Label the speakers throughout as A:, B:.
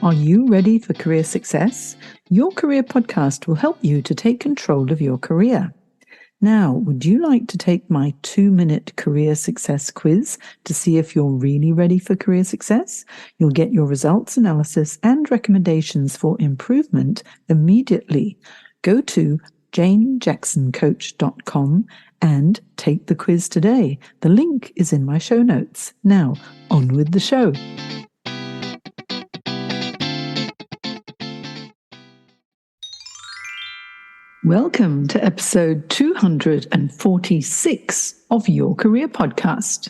A: Are you ready for career success? Your Career Podcast will help you to take control of your career. Now, would you like to take my 2-minute career success quiz to see if you're really ready for career success? You'll get your results, analysis, and recommendations for improvement immediately. Go to janejacksoncoach.com and take the quiz today. The link is in my show notes. Now, on with the show. Welcome to episode 246 of Your Career Podcast.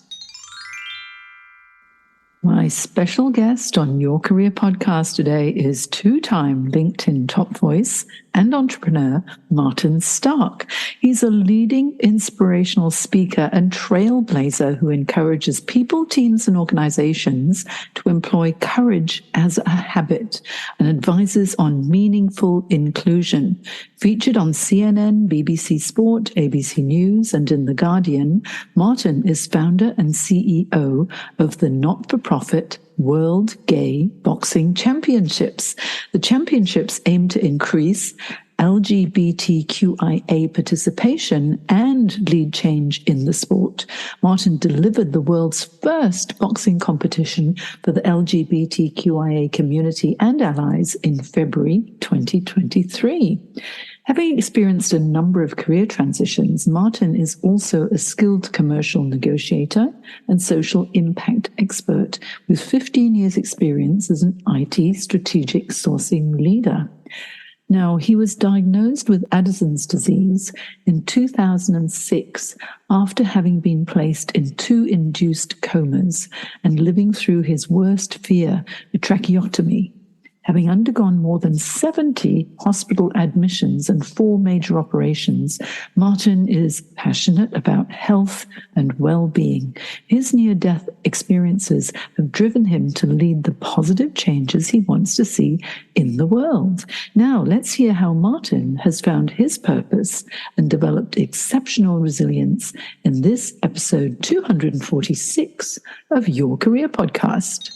A: My special guest on Your Career Podcast today is two-time LinkedIn top voice and entrepreneur, Martin Stark. He's a leading inspirational speaker and trailblazer who encourages people, teams, and organizations to employ courage as a habit and advises on meaningful inclusion. Featured on CNN, BBC Sport, ABC News, and in The Guardian, Martin is founder and CEO of the not-for-profit World Gay Boxing Championships. The championships aim to increase LGBTQIA participation and lead change in the sport. Martin delivered the world's first boxing competition for the LGBTQIA community and allies in February 2023. Having experienced a number of career transitions, Martin is also a skilled commercial negotiator and social impact expert with 15 years' experience as an IT strategic sourcing leader. Now, he was diagnosed with Addison's disease in 2006 after having been placed in 2 induced comas and living through his worst fear, a tracheotomy. Having undergone more than 70 hospital admissions and 4 major operations, Martin is passionate about health and well-being. His near-death experiences have driven him to lead the positive changes he wants to see in the world. Now, let's hear how Martin has found his purpose and developed exceptional resilience in this episode 246 of Your Career Podcast.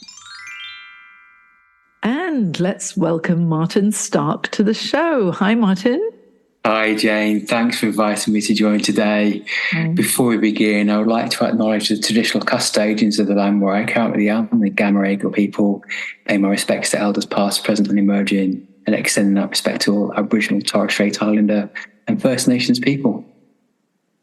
A: And let's welcome Martin Stark to the show. Hi, Martin.
B: Hi, Jane. Thanks for inviting me to join today. Before we begin, I would like to acknowledge the traditional custodians of the land where I currently am, the Gamma people, pay my respects to elders past, present and emerging, and extending that respect to all Aboriginal, Torres Strait Islander and First Nations people.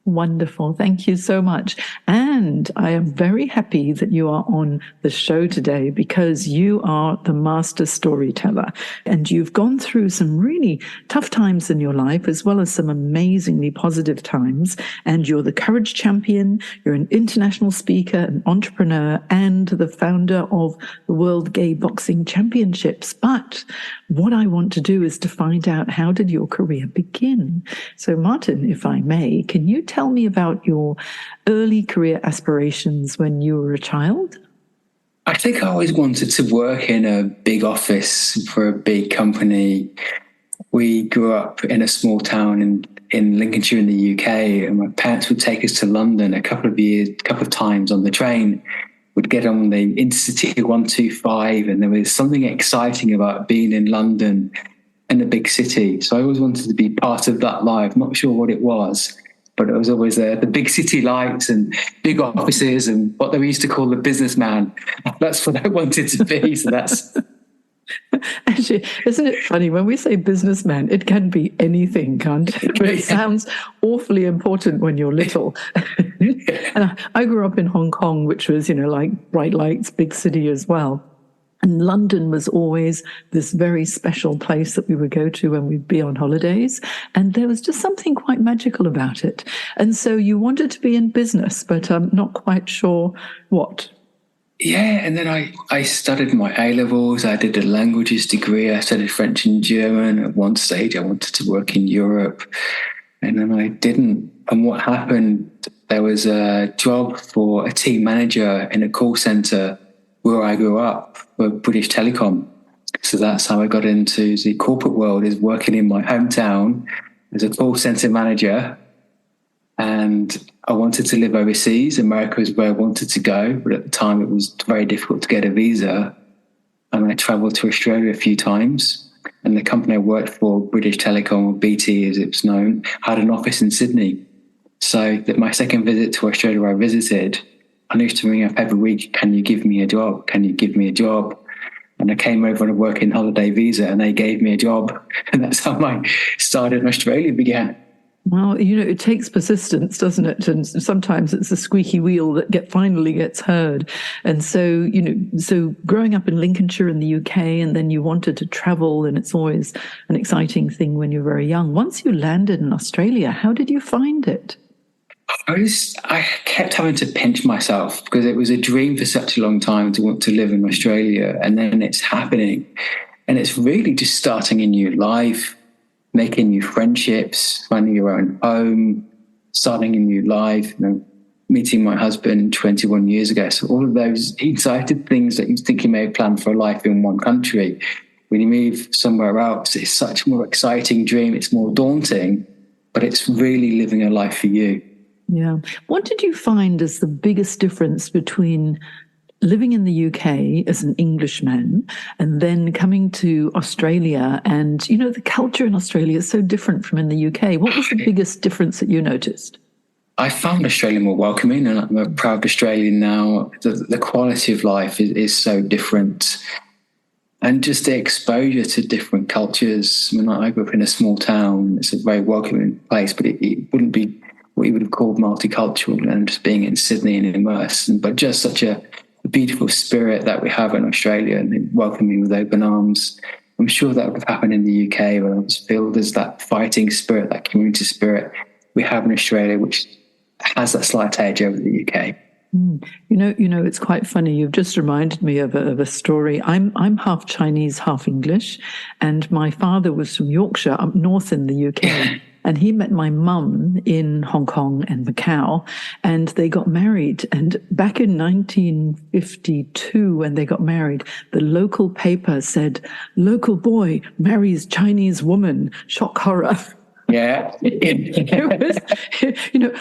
A: Wonderful. Thank you so much. And I am very happy that you are on the show today because you are the master storyteller and you've gone through some really tough times in your life as well as some amazingly positive times. And you're the courage champion. You're an international speaker, an entrepreneur, and the founder of the World Gay Boxing Championships. But what I want to do is to find out, how did your career begin? So Martin, if I may, can you tell me about your early career aspirations when you were a child?
B: I think I always wanted to work in a big office for a big company. We grew up in a small town in Lincolnshire in the UK, and my parents would take us to London a couple of times on the train. We'd get on the Intercity 125, and there was something exciting about being in London and a big city. So I always wanted to be part of that life. Not sure what it was, but it was always the big city lights and big offices and what they used to call the businessman. That's what I wanted to be. So that's...
A: Actually, isn't it funny when we say businessman, it can be anything, can't it? But it sounds awfully important when you're little. And I grew up in Hong Kong, which was, like bright lights, big city as well. And London was always this very special place that we would go to when we'd be on holidays. And there was just something quite magical about it. And so you wanted to be in business, but I'm not quite sure what.
B: Yeah, and then I studied my A-levels. I did a languages degree. I studied French and German. At one stage, I wanted to work in Europe, and then I didn't. And what happened, there was a job for a team manager in a call centre where I grew up, for British Telecom. So that's how I got into the corporate world, is working in my hometown as a call centre manager. And I wanted to live overseas. America is where I wanted to go, but at the time it was very difficult to get a visa. and I travelled to Australia a few times. And the company I worked for, British Telecom, or BT as it's known, had an office in Sydney. So that my second visit to Australia where I visited, I used to ring up every week, can you give me a job? Can you give me a job? And I came over on a working holiday visa and they gave me a job. And that's how my start in Australia began.
A: Well, it takes persistence, doesn't it? And sometimes it's a squeaky wheel that finally gets heard. And so, so growing up in Lincolnshire in the UK, and then you wanted to travel, and it's always an exciting thing when you're very young. Once you landed in Australia, how did you find it?
B: I kept having to pinch myself because it was a dream for such a long time to want to live in Australia. And then it's happening. And it's really just starting a new life, making new friendships, finding your own home, starting a new life, meeting my husband 21 years ago. So all of those excited things that you think you may have planned for a life in one country, when you move somewhere else, it's such a more exciting dream. It's more daunting, but it's really living a life for you.
A: Yeah. What did you find as the biggest difference between living in the UK as an Englishman and then coming to Australia? And, the culture in Australia is so different from in the UK. What was the biggest difference that you noticed?
B: I found Australia more welcoming, and I'm a proud Australian now. The quality of life is so different. And just the exposure to different cultures. I grew up in a small town. It's a very welcoming place, but it wouldn't be what you would have called multicultural, and just being in Sydney and immersed. But just such a beautiful spirit that we have in Australia, and welcoming with open arms. I'm sure that would have happened in the UK, where I was filled as that fighting spirit, that community spirit we have in Australia, which has that slight edge over the UK.
A: It's quite funny. You've just reminded me of a story. I'm half Chinese, half English, and my father was from Yorkshire, up north in the UK. And he met my mum in Hong Kong and Macau, and they got married. And back in 1952, when they got married, the local paper said, "Local boy marries Chinese woman." Shock horror.
B: Yeah.
A: It was,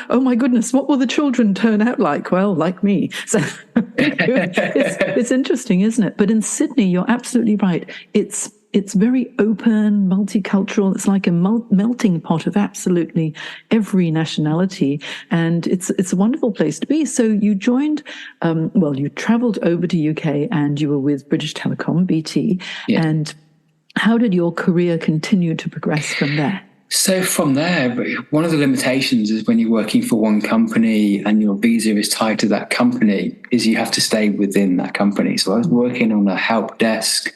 A: oh my goodness, what will the children turn out like? Well, like me. So it's interesting, isn't it? But in Sydney, you're absolutely right. It's very open, multicultural. It's like a melting pot of absolutely every nationality. And it's a wonderful place to be. So you joined, you traveled over to UK and you were with British Telecom, BT. Yeah. And how did your career continue to progress from there?
B: So from there, one of the limitations is when you're working for one company and your visa is tied to that company, is you have to stay within that company. So I was working on a help desk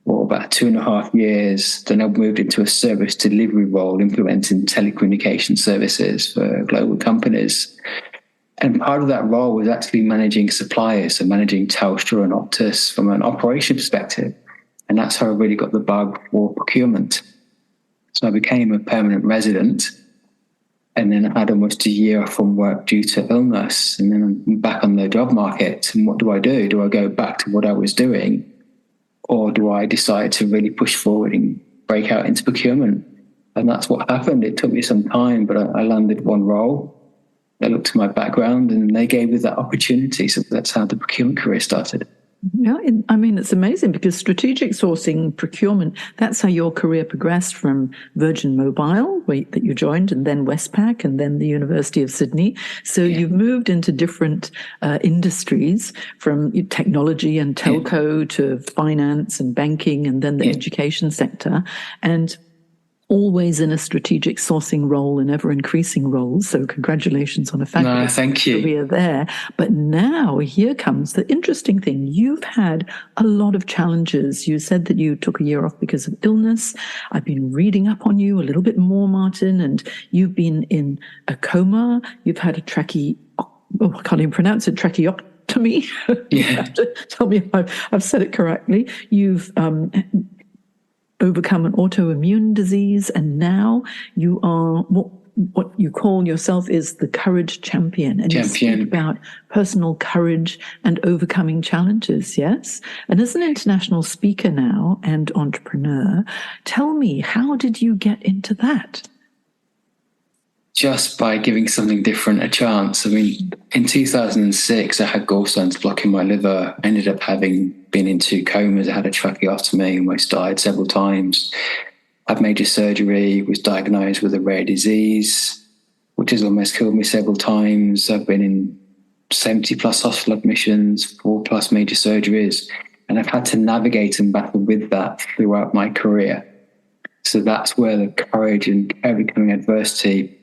B: for about 2.5 years. Then I moved into a service delivery role, implementing telecommunication services for global companies. And part of that role was actually managing suppliers, so managing Telstra and Optus from an operation perspective. And that's how I really got the bug for procurement. So I became a permanent resident, and then I had almost a year off from work due to illness. And then I'm back on the job market. And what do? Do I go back to what I was doing, or do I decide to really push forward and break out into procurement? And that's what happened. It took me some time, but I landed one role. They looked at my background and they gave me that opportunity. So that's how the procurement career started.
A: Yeah, it's amazing because strategic sourcing, procurement, that's how your career progressed from Virgin Mobile, that you joined, and then Westpac, and then the University of Sydney. So you've moved into different industries, from technology and telco to finance and banking, and then the education sector. And always in a strategic sourcing role and ever increasing roles. So congratulations on a fabulous career there. But now here comes the interesting thing. You've had a lot of challenges. You said that you took a year off because of illness. I've been reading up on you a little bit more, Martin, and you've been in a coma. You've had a I can't even pronounce it, tracheotomy. You have to tell me if I've said it correctly. You've overcome an autoimmune disease, and now you are what you call yourself is the courage champion. And you speak about personal courage and overcoming challenges, yes? And as an international speaker now and entrepreneur, tell me, how did you get into that?
B: just by giving something different a chance. I mean, in 2006, I had gallstones blocking my liver, ended up having been in 2 comas. I had a tracheotomy, almost died several times. Had major surgery, was diagnosed with a rare disease, which has almost killed me several times. I've been in 70 plus hospital admissions, 4 plus major surgeries, and I've had to navigate and battle with that throughout my career. So that's where the courage and overcoming adversity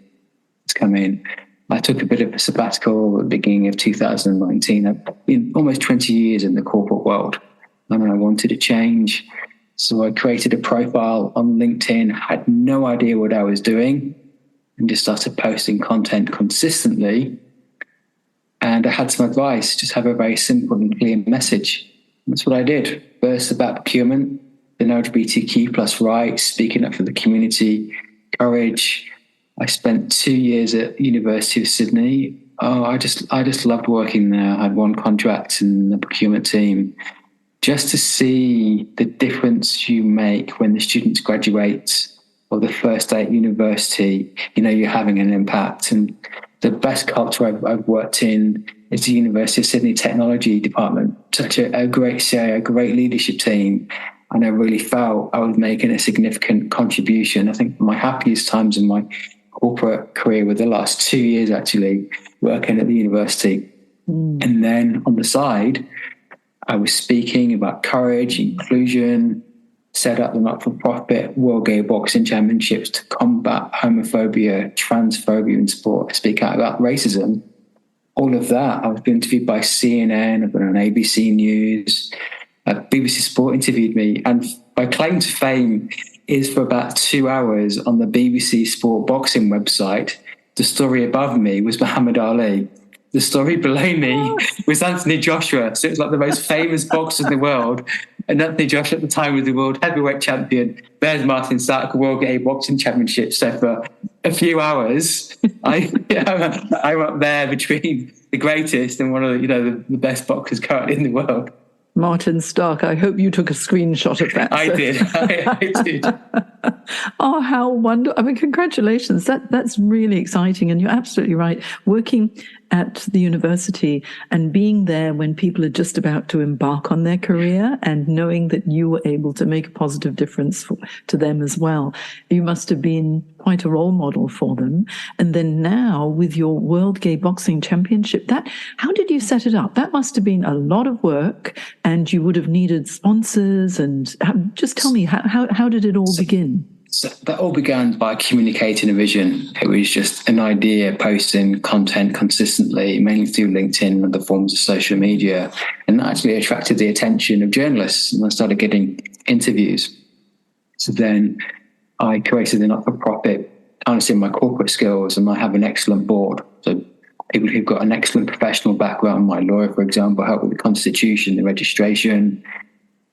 B: has come in. I took a bit of a sabbatical at the beginning of 2019. I've been almost 20 years in the corporate world, and I wanted to change. So I created a profile on LinkedIn, had no idea what I was doing, and just started posting content consistently. And I had some advice, just have a very simple and clear message. And that's what I did. First about procurement, then LGBTQ plus rights, speaking up for the community, courage. I spent 2 years at University of Sydney. I just loved working there. I had 1 contract in the procurement team. Just to see the difference you make when the students graduate or the first day at university, you're having an impact. And the best culture I've worked in is the University of Sydney Technology Department. Such a great CIO, a great leadership team. And I really felt I was making a significant contribution. I think my happiest times in my corporate career were the last 2 years, actually, working at the university. And then on the side, I was speaking about courage, inclusion, set up the not-for-profit World Gay Boxing Championships to combat homophobia, transphobia in sport, speak out about racism. All of that. I was interviewed by CNN, I've been on ABC News, BBC Sport interviewed me, and my claim to fame is for about 2 hours on the BBC Sport boxing website. The story above me was Muhammad Ali. The story below me was Anthony Joshua. So it was like the most famous boxer in the world. And Anthony Joshua at the time was the world heavyweight champion. There's Martin Stark, World Gay Boxing Championship. So for a few hours, I'm up there between the greatest and one of the best boxers currently in the world.
A: Martin Stark, I hope you took a screenshot of that.
B: I did. I did.
A: Oh, how wonderful. I mean, congratulations. That's really exciting. And you're absolutely right. Working at the university and being there when people are just about to embark on their career and knowing that you were able to make a positive difference to them as well. You must have been quite a role model for them. And then now with your World Gay Boxing Championship, how did you set it up? That must have been a lot of work, and you would have needed sponsors. And just tell me, how did it all begin?
B: So that all began by communicating a vision. It was just an idea, posting content consistently, mainly through LinkedIn and other forms of social media, and that actually attracted the attention of journalists, and I started getting interviews. So then I created a not-for-profit, harnessing my corporate skills, and I have an excellent board. So people who've got an excellent professional background, my lawyer, for example, help with the constitution, the registration,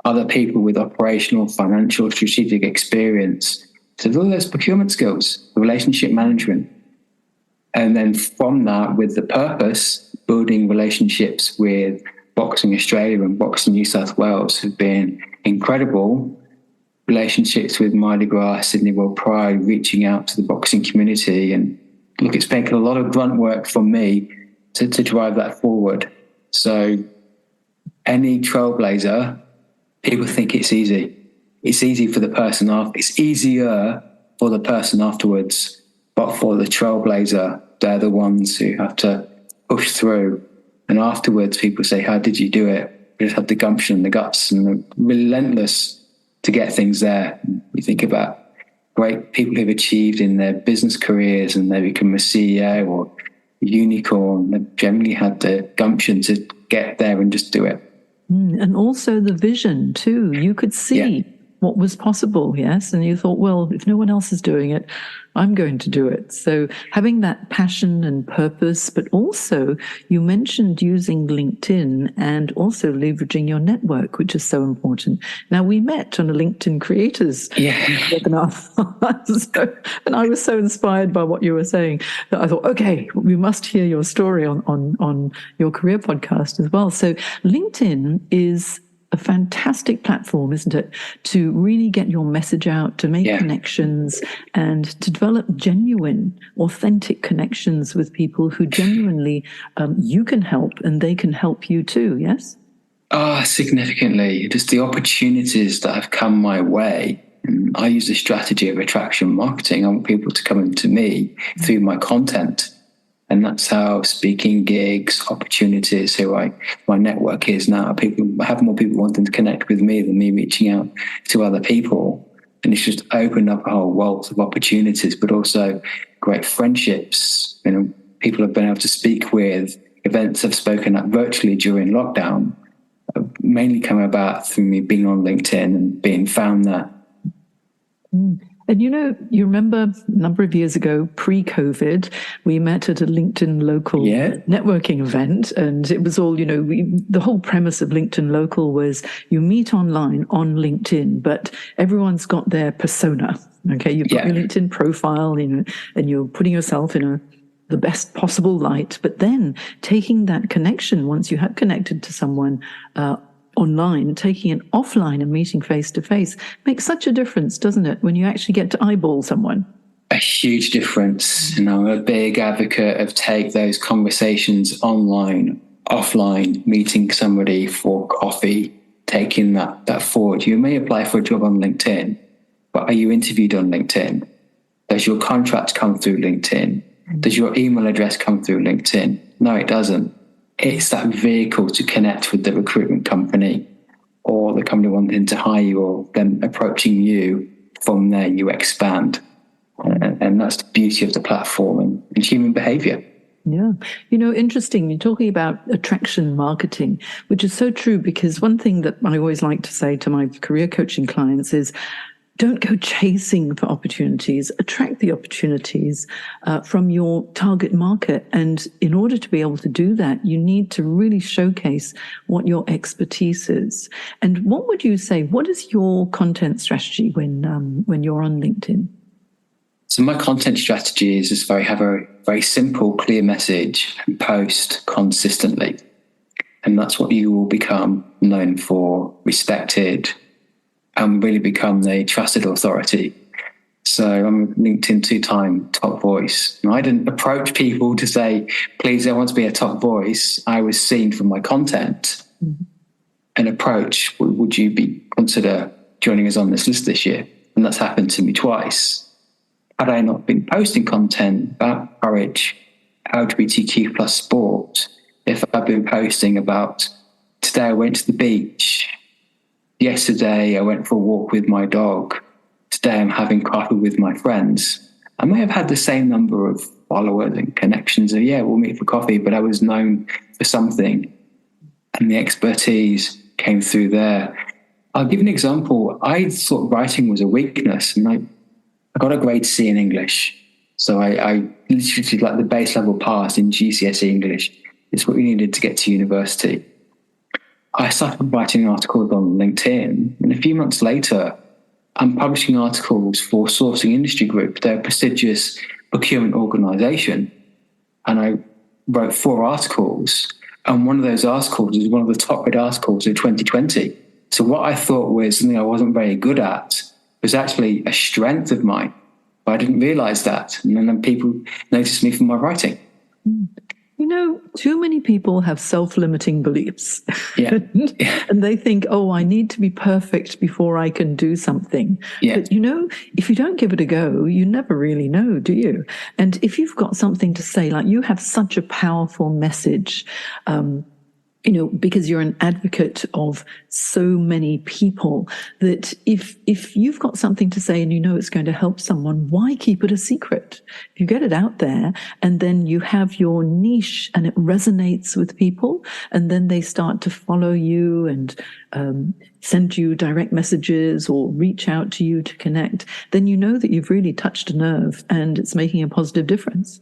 B: other people with operational, financial, strategic experience. So all those procurement skills, relationship management. And then from that, with the purpose, building relationships with Boxing Australia and Boxing New South Wales have been incredible. Relationships with Mardi Gras, Sydney World Pride, reaching out to the boxing community. And look, it's taken a lot of grunt work from me to drive that forward. So any trailblazer, people think it's easy. It's easy for the person after. It's easier for the person afterwards. But for the trailblazer, they're the ones who have to push through. And afterwards, people say, how did you do it? You just had the gumption and the guts and the relentless to get things there. You think about great people who've achieved in their business careers and they become a CEO or a unicorn. They've generally had the gumption to get there and just do it.
A: And also the vision too. You could see what was possible, yes? And you thought, well, if no one else is doing it, I'm going to do it. So having that passion and purpose, but also you mentioned using LinkedIn and also leveraging your network, which is so important. Now, we met on a LinkedIn creators webinar. And I was so inspired by what you were saying that I thought, okay, we must hear your story on your career podcast as well. So LinkedIn is a fantastic platform, isn't it, to really get your message out, to make connections, and to develop genuine, authentic connections with people who genuinely you can help and they can help you too, yes?
B: Significantly. Just the opportunities that have come my way. I use the strategy of attraction marketing. I want people to come into me through my content. And that's how speaking gigs, opportunities, my network is now. I have more people wanting to connect with me than me reaching out to other people. And it's just opened up a whole wealth of opportunities, but also great friendships. People have been able to speak with, events I've spoken at virtually during lockdown have mainly come about through me being on LinkedIn and being found there.
A: And you remember a number of years ago, pre-COVID, we met at a LinkedIn Local networking event, and it was all, the whole premise of LinkedIn Local was you meet online on LinkedIn, but everyone's got their persona. Okay, you've got your LinkedIn profile, and you're putting yourself in the best possible light, but then taking that connection, once you have connected to someone online, taking it offline and meeting face to face makes such a difference, doesn't it, when you actually get to eyeball someone?
B: A huge difference. I'm a big advocate of take those conversations online, offline, meeting somebody for coffee, taking that forward. You may apply for a job on LinkedIn, but are you interviewed on LinkedIn? Does your contract come through LinkedIn? Does your email address come through LinkedIn? No, it doesn't. It's that vehicle to connect with the recruitment company or the company wanting to hire you, or them approaching you. From there, you expand. And that's the beauty of the platform and human behavior.
A: Yeah. Interesting. You're talking about attraction marketing, which is so true, because one thing that I always like to say to my career coaching clients is, don't go chasing for opportunities. Attract the opportunities from your target market. And in order to be able to do that, you need to really showcase what your expertise is. And what would you say, what is your content strategy when you're on LinkedIn?
B: So my content strategy is just have a very simple, clear message and post consistently. And that's what you will become known for, respected, and really become the trusted authority. So I'm a LinkedIn 2-time top voice. And I didn't approach people to say, please, I want to be a top voice. I was seen from my content and approach, would you consider joining us on this list this year? And that's happened to me twice. Had I not been posting content about courage, LGBTQ plus sport, if I've been posting about today I went to the beach, yesterday I went for a walk with my dog, today I'm having coffee with my friends, I may have had the same number of followers and connections of, we'll meet for coffee, but I was known for something and the expertise came through there. I'll give an example. I thought writing was a weakness, and I got a grade C in English. So I literally, like, the base level pass in GCSE English. It's what we needed to get to university. I started writing articles on LinkedIn, and a few months later, I'm publishing articles for Sourcing Industry Group. They're a prestigious procurement organization. And I wrote 4 articles, and one of those articles is one of the top read articles of 2020. So what I thought was something I wasn't very good at was actually a strength of mine, but I didn't realize that. And then people noticed me for my writing.
A: Too many people have self-limiting beliefs.
B: Yeah.
A: And they think, I need to be perfect before I can do something.
B: Yeah.
A: But, if you don't give it a go, you never really know, do you? And if you've got something to say, like you have such a powerful message, because you're an advocate of so many people, that if you've got something to say and it's going to help someone, why keep it a secret? You get it out there, and then you have your niche and it resonates with people, and then they start to follow you and send you direct messages or reach out to you to connect. Then you know that you've really touched a nerve and it's making a positive difference.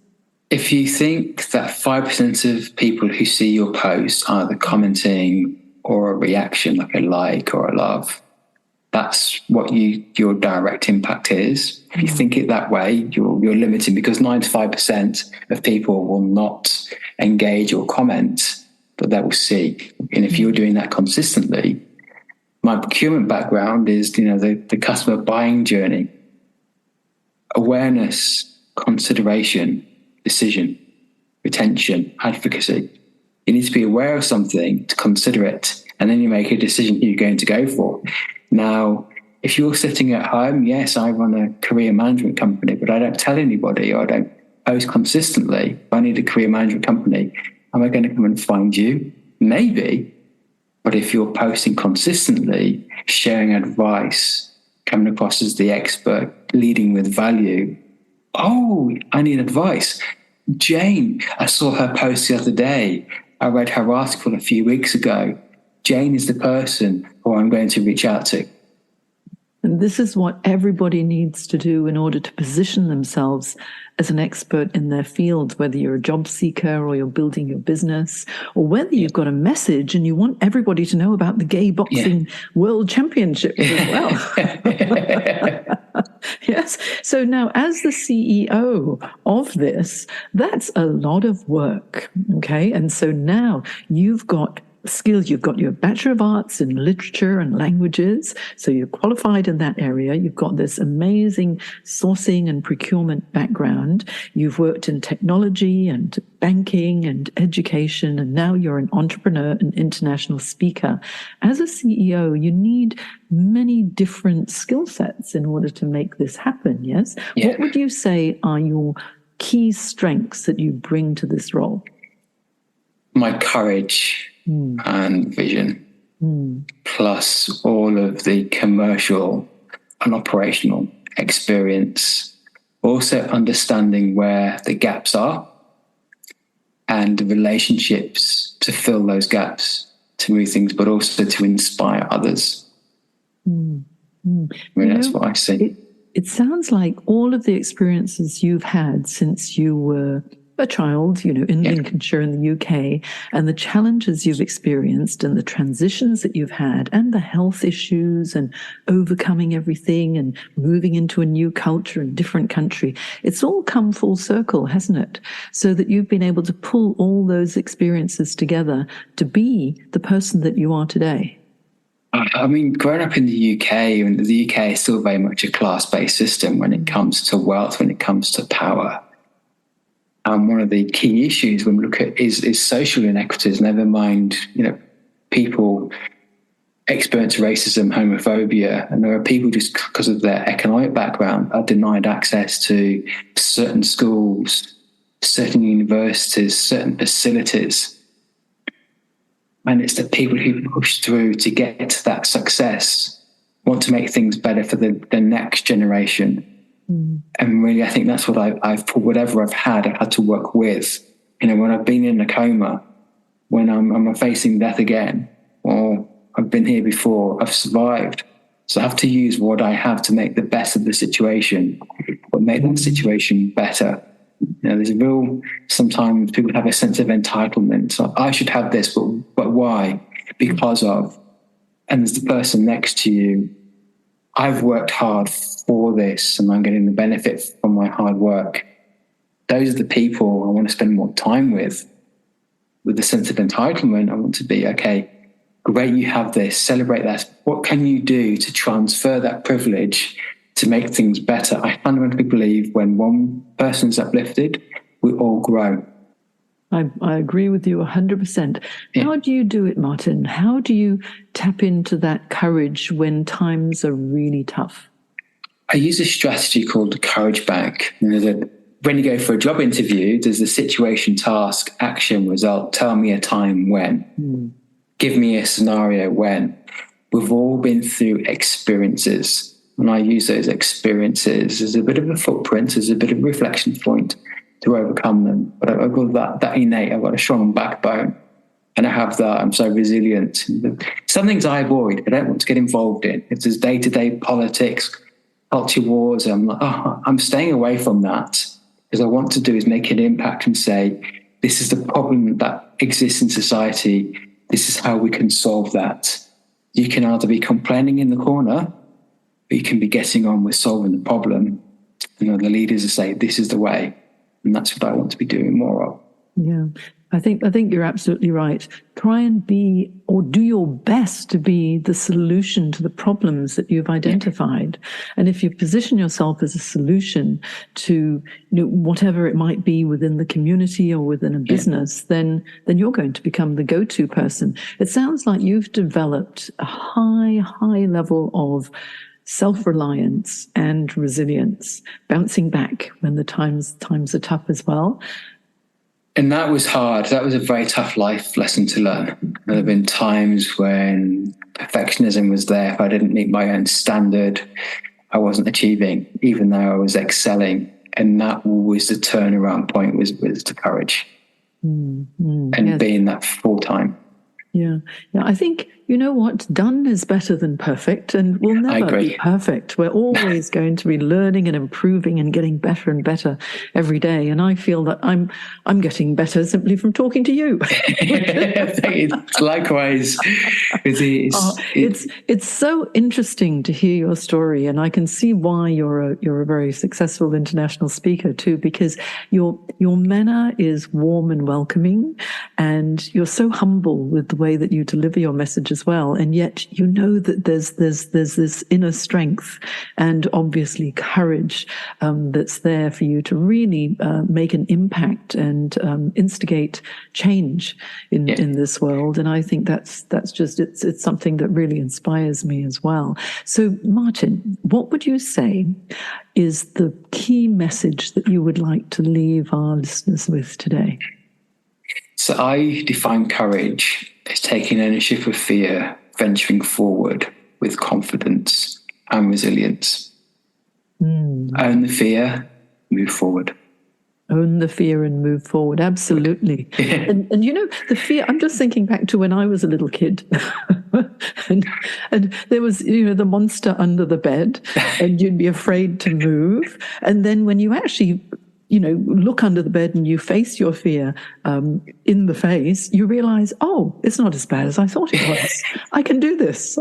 B: If you think that 5% of people who see your post are either commenting or a reaction, like a like or a love, that's what your direct impact is. If you think it that way, you're limiting, because 95% of people will not engage or comment, but they will see. And if you're doing that consistently, My procurement background is, the customer buying journey, awareness, consideration, decision, retention, advocacy. You need to be aware of something to consider it, and then you make a decision who you're going to go for. Now, if you're sitting at home, yes, I run a career management company, but I don't tell anybody, or I don't post consistently. If I need a career management company, am I going to come and find you? Maybe. But if you're posting consistently, sharing advice, coming across as the expert, leading with value, oh, I need advice. Jane, I saw her post the other day. I read her article a few weeks ago. Jane is the person who I'm going to reach out to.
A: And this is what everybody needs to do in order to position themselves as an expert in their field, whether you're a job seeker or you're building your business, or whether you've got a message and you want everybody to know about the gay boxing world championship as well. Yes. So now, as the CEO of this, that's a lot of work. Okay. And so now you've got skills. You've got your Bachelor of Arts in Literature and Languages, so you're qualified in that area. You've got this amazing sourcing and procurement background. You've worked in technology and banking and education, and now you're an entrepreneur and international speaker. As a CEO, you need many different skill sets in order to make this happen, yes? Yeah. What would you say are your key strengths that you bring to this role?
B: My courage and vision, plus all of the commercial and operational experience, also understanding where the gaps are and the relationships to fill those gaps, to move things, but also to inspire others. That's what I see.
A: It sounds like all of the experiences you've had since you were a child, in Lincolnshire in the UK, and the challenges you've experienced and the transitions that you've had and the health issues and overcoming everything and moving into a new culture and different country, it's all come full circle, hasn't it? So that you've been able to pull all those experiences together to be the person that you are today.
B: I mean, growing up in the UK, and the UK is still very much a class-based system when it comes to wealth, when it comes to power. One of the key issues when we look at is social inequities, never mind, people experience racism, homophobia, and there are people just because of their economic background are denied access to certain schools, certain universities, certain facilities. And it's the people who push through to get to that success, want to make things better for the next generation. And really, I think that's what I've for whatever I've had to work with. When I've been in a coma, when I'm facing death again, or I've been here before, I've survived. So I have to use what I have to make the best of the situation, but make that situation better. There's a real, sometimes people have a sense of entitlement. So I should have this, but why? Because of. And there's the person next to you. I've worked hard for this and I'm getting the benefit from my hard work. Those are the people I want to spend more time with a sense of entitlement. I want to be, okay, great, you have this, celebrate that. What can you do to transfer that privilege to make things better? I fundamentally believe when one person's uplifted, we all grow.
A: I agree with you 100%. Yeah. How do you do it, Martin? How do you tap into that courage when times are really tough?
B: I use a strategy called the courage bank. When you go for a job interview, there's the situation, task, action, result. Tell me a time when. Give me a scenario when. We've all been through experiences, and I use those experiences as a bit of a footprint, as a bit of a reflection point to overcome them. But I've got that innate, I've got a strong backbone, and I have that, I'm so resilient. Some things I avoid, I don't want to get involved in. If there's day-to-day politics, culture wars, I'm staying away from that, because I want to do is make an impact and say, this is the problem that exists in society, this is how we can solve that. You can either be complaining in the corner, or you can be getting on with solving the problem. The leaders say, this is the way. And that's what I want to be doing more of.
A: Yeah. I think you're absolutely right. Try and be, or do your best to be, the solution to the problems that you've identified. And if you position yourself as a solution to whatever it might be within the community or within a business, then you're going to become the go-to person. It sounds like you've developed a high level of self-reliance and resilience, bouncing back when the times are tough as well.
B: And that was hard. That was a very tough life lesson to learn. There have been times when perfectionism was there. If I didn't meet my own standard, I wasn't achieving, even though I was excelling. And that was the turnaround point, was the courage. And being that full time. Yeah.
A: I think, you know what, done is better than perfect, and we'll never be perfect. We're always going to be learning and improving and getting better and better every day. And I feel that I'm getting better simply from talking to you.
B: Likewise.
A: It's so interesting to hear your story, and I can see why you're a very successful international speaker too, because your manner is warm and welcoming, and you're so humble with the way that you deliver your message as well. And yet you know that there's this inner strength and obviously courage that's there for you to really make an impact and instigate change in this world. And I think that's just it's something that really inspires me as well. So Martin, what would you say is the key message that you would like to leave our listeners with today?
B: So I define courage as taking ownership of fear, venturing forward with confidence and resilience. Own the fear, move forward.
A: Own the fear and move forward. Absolutely. And the fear, I'm just thinking back to when I was a little kid and there was, the monster under the bed and you'd be afraid to move. And then when you actually look under the bed and you face your fear in the face, you realize, oh, it's not as bad as I thought it was. I can do this.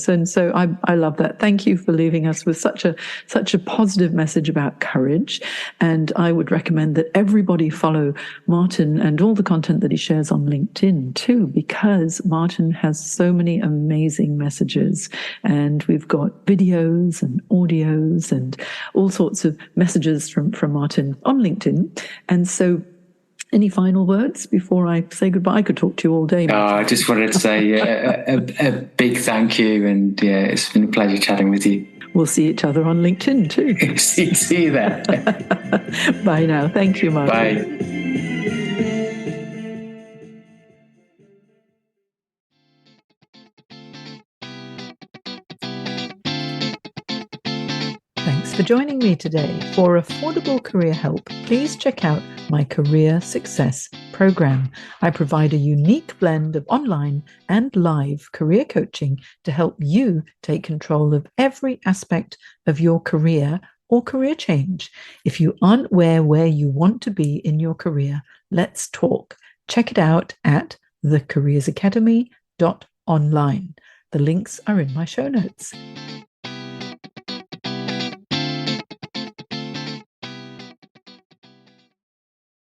A: And so I love that. Thank you for leaving us with such a positive message about courage. And I would recommend that everybody follow Martin and all the content that he shares on LinkedIn too, because Martin has so many amazing messages. And we've got videos and audios and all sorts of messages from Martin on LinkedIn. And so any final words before I say goodbye? I could talk to you all day.
B: I just wanted to say a big thank you. And it's been a pleasure chatting with you.
A: We'll see each other on LinkedIn too.
B: see you there.
A: Bye now. Thank you, Martin.
B: Bye.
A: Thanks for joining me today. For affordable career help, please check out my Career Success Program. I provide a unique blend of online and live career coaching to help you take control of every aspect of your career or career change. If you aren't where you want to be in your career, let's talk. Check it out at thecareersacademy.online. The links are in my show notes.